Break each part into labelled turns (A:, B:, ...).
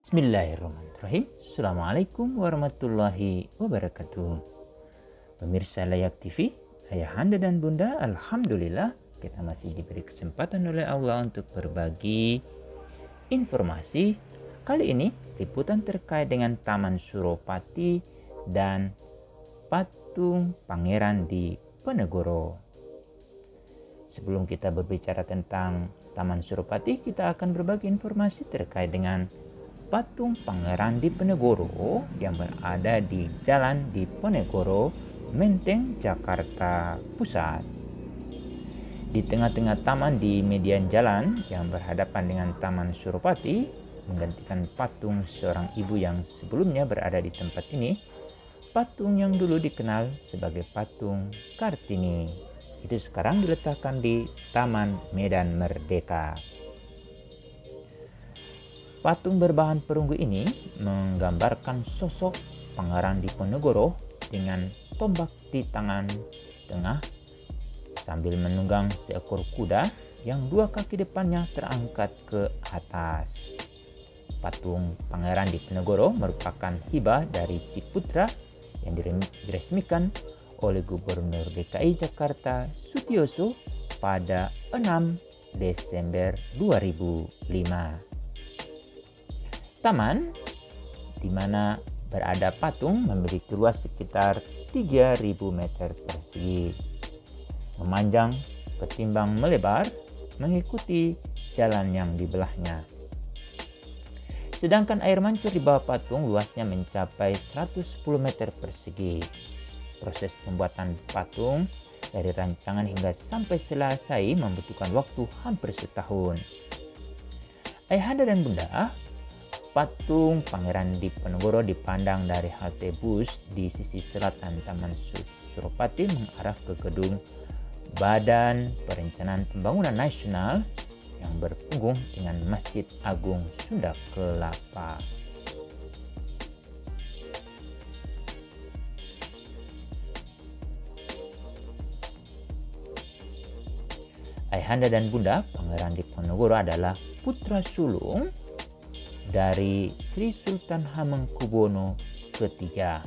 A: Bismillahirrahmanirrahim. Assalamualaikum warahmatullahi wabarakatuh. Pemirsa Layak TV, ayahanda dan bunda, alhamdulillah kita masih diberi kesempatan oleh Allah untuk berbagi informasi. Kali ini liputan terkait dengan Taman Suropati dan patung Pangeran Diponegoro. Sebelum kita berbicara tentang Taman Suropati, kita akan berbagi informasi terkait dengan patung Pangeran Diponegoro yang berada di Jalan Diponegoro, Menteng, Jakarta Pusat. Di tengah-tengah taman di median jalan yang berhadapan dengan Taman Suropati, menggantikan patung seorang ibu yang sebelumnya berada di tempat ini, patung yang dulu dikenal sebagai patung Kartini, itu sekarang diletakkan di Taman Medan Merdeka. Patung berbahan perunggu ini menggambarkan sosok Pangeran Diponegoro dengan tombak di tangan tengah sambil menunggang seekor kuda yang dua kaki depannya terangkat ke atas. Patung Pangeran Diponegoro merupakan hibah dari Ciputra yang diresmikan oleh Gubernur DKI Jakarta Sutioso pada 6 Desember 2005. Taman di mana berada patung memiliki luas sekitar 3.000 meter persegi, memanjang ketimbang melebar mengikuti jalan yang dibelahnya. Sedangkan air mancur di bawah patung luasnya mencapai 110 meter persegi. Proses pembuatan patung dari rancangan hingga sampai selesai membutuhkan waktu hampir setahun. Ayahanda dan bunda, patung Pangeran Diponegoro dipandang dari halte bus di sisi selatan Taman Suropati mengarah ke gedung Badan Perencanaan Pembangunan Nasional yang berpunggung dengan Masjid Agung Sunda Kelapa. Ayahanda dan bunda, Pangeran Diponegoro adalah putra sulung dari Sri Sultan Hamengkubuwono III,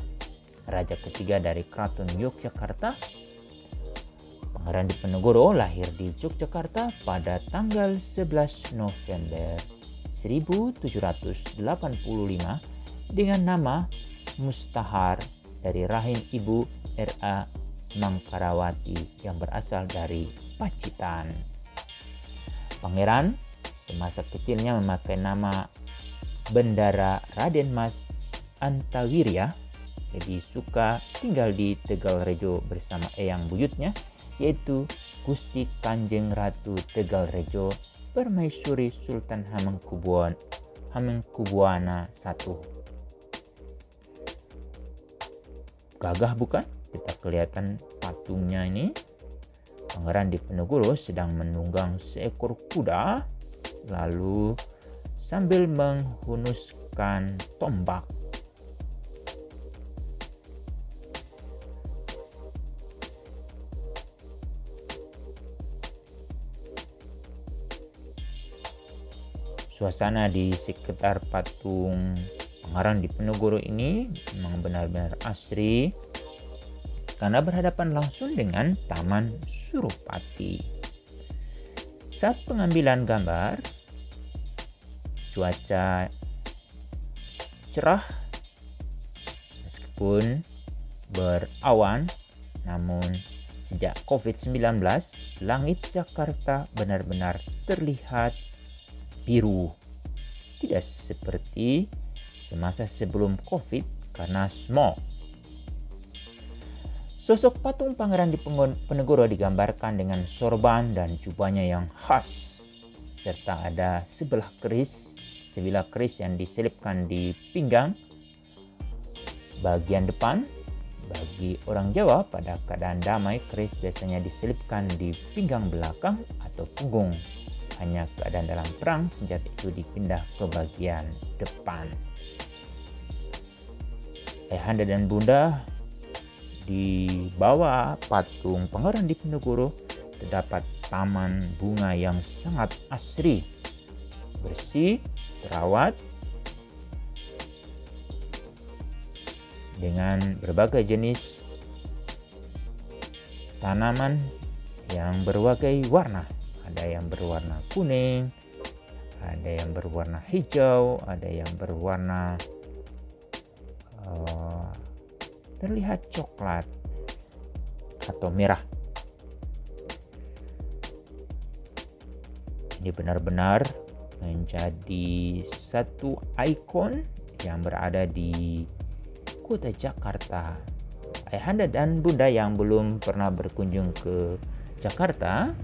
A: Raja ketiga dari Keraton Yogyakarta. Pangeran Diponegoro lahir di Yogyakarta pada tanggal 11 November 1785 dengan nama Mustahar dari rahim ibu R.A. Mangkarawati yang berasal dari Pacitan. Pangeran semasa kecilnya memakai nama Bendara Raden Mas Antawirya, jadi suka tinggal di Tegalrejo bersama eyang buyutnya, yaitu Gusti Kanjeng Ratu Tegalrejo Permaisuri Sultan Hamengkubuwana I. Gagah bukan? Kita kelihatan patungnya ini. Pangeran Diponegoro sedang menunggang seekor kuda, lalu sambil menghunuskan tombak. Suasana di sekitar patung Pangeran Diponegoro ini memang benar-benar asri karena berhadapan langsung dengan Taman Suropati. Saat pengambilan gambar, cuaca cerah meskipun berawan, namun sejak COVID-19 langit Jakarta benar-benar terlihat biru, tidak seperti semasa sebelum COVID karena smog. Sosok patung Pangeran Diponegoro digambarkan dengan sorban dan jubahnya yang khas, serta ada sebilah keris yang diselipkan di pinggang bagian depan. Bagi orang Jawa, pada keadaan damai, keris biasanya diselipkan di pinggang belakang atau punggung. Hanya keadaan dalam perang, senjata itu dipindah ke bagian depan. Ayahanda dan bunda, di bawah patung Pangeran Diponegoro terdapat taman bunga yang sangat asri, bersih, terawat, dengan berbagai jenis tanaman yang berbagai warna. Ada yang berwarna kuning, ada yang berwarna hijau, ada yang berwarna terlihat coklat atau merah. Ini benar-benar menjadi satu ikon yang berada di kota Jakarta. Ayahanda dan Bunda yang belum pernah berkunjung ke Jakarta,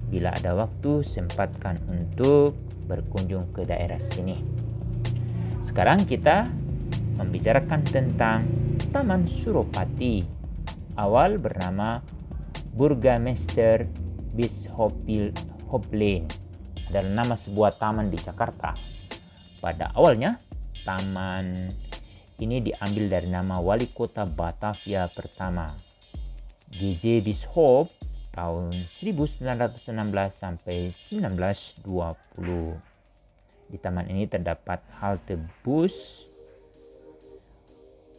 A: bila ada waktu sempatkan untuk berkunjung ke daerah sini. Sekarang kita membicarakan tentang Taman Suropati. Awal bernama Burgemeester Bisschopsplein, adalah nama sebuah taman di Jakarta. Pada awalnya, taman ini diambil dari nama wali kota Batavia pertama, G.J. Bisschop, tahun 1916 sampai 1920. Di taman ini terdapat halte bus.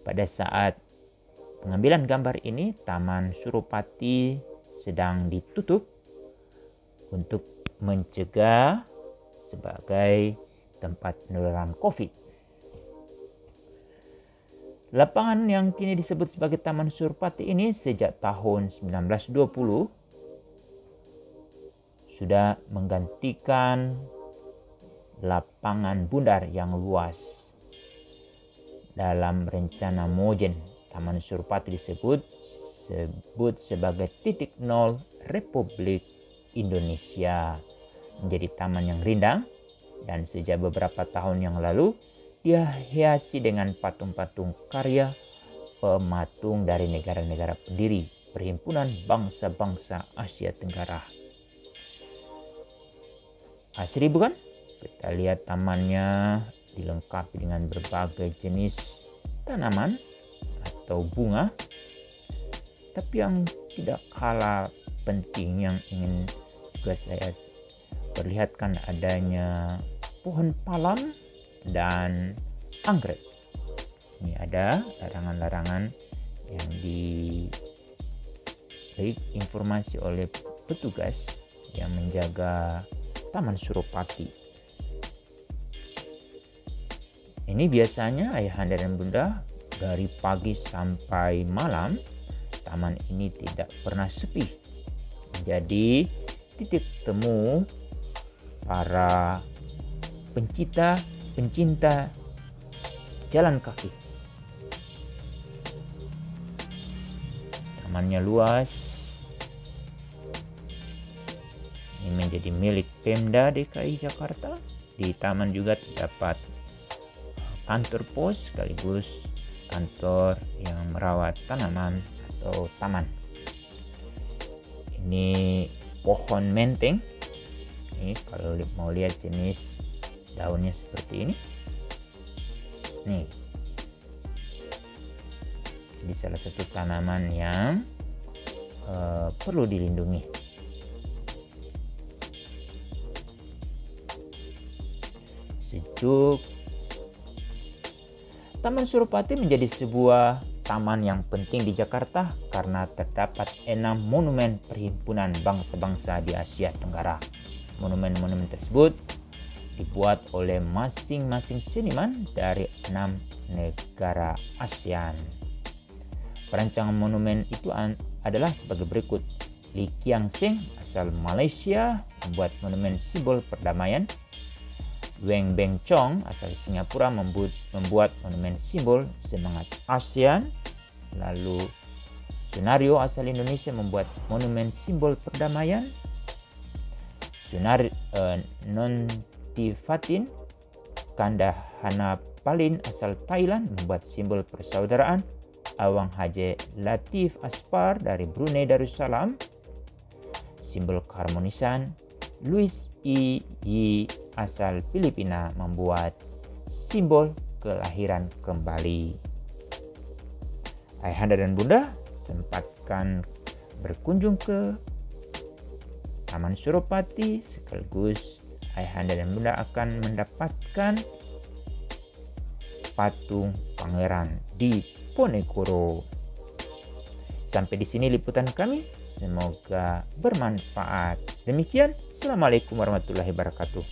A: Pada saat pengambilan gambar ini, Taman Suropati sedang ditutup untuk mencegah sebagai tempat penularan COVID. Lapangan yang kini disebut sebagai Taman Suropati ini sejak tahun 1920 sudah menggantikan lapangan bundar yang luas. Dalam rencana Mojen, Taman Suropati disebut sebagai titik nol Republik Indonesia, menjadi taman yang rindang, dan sejak beberapa tahun yang lalu dia hiasi dengan patung-patung karya pematung dari negara-negara pendiri Perhimpunan Bangsa-Bangsa Asia Tenggara. Asri bukan? Kita lihat tamannya dilengkapi dengan berbagai jenis tanaman atau bunga, tapi yang tidak kalah penting yang ingin juga saya perlihatkan adanya pohon palem dan anggrek. Ini ada larangan-larangan yang diberi informasi oleh petugas yang menjaga Taman Suropati. Ini biasanya ayahanda dan bunda dari pagi sampai malam, taman ini tidak pernah sepi. Menjadi titik temu para pencinta jalan kaki. Tamannya luas. Ini menjadi milik Pemda DKI Jakarta. Di taman juga terdapat kantor pos sekaligus kantor yang merawat tanaman atau taman. Ini pohon menteng. Ini kalau mau lihat jenis daunnya seperti ini. Nih. Ini salah satu tanaman yang perlu dilindungi. Sejuk. Taman Suropati menjadi sebuah taman yang penting di Jakarta karena terdapat 6 monumen Perhimpunan Bangsa-Bangsa di Asia Tenggara. Monumen-monumen tersebut dibuat oleh masing-masing seniman dari 6 negara ASEAN. Perancangan monumen itu adalah sebagai berikut. Lee Kiang Seng asal Malaysia membuat monumen simbol perdamaian. Weng Beng Chong asal Singapura membuat monumen simbol semangat ASEAN. Lalu Sunario asal Indonesia membuat monumen simbol perdamaian. Nontifatin Kandahana Palin asal Thailand membuat simbol persaudaraan. Awang Haji Latif Aspar dari Brunei Darussalam simbol keharmonisan. Louis Yi asal Filipina membuat simbol kelahiran kembali. Ayahanda dan bunda sempatkan berkunjung ke Taman Suropati, sekaligus ayahanda dan bunda akan mendapatkan patung pangeran di Ponegoro. Sampai di sini liputan kami. Semoga bermanfaat. Demikian, Assalamualaikum warahmatullahi wabarakatuh.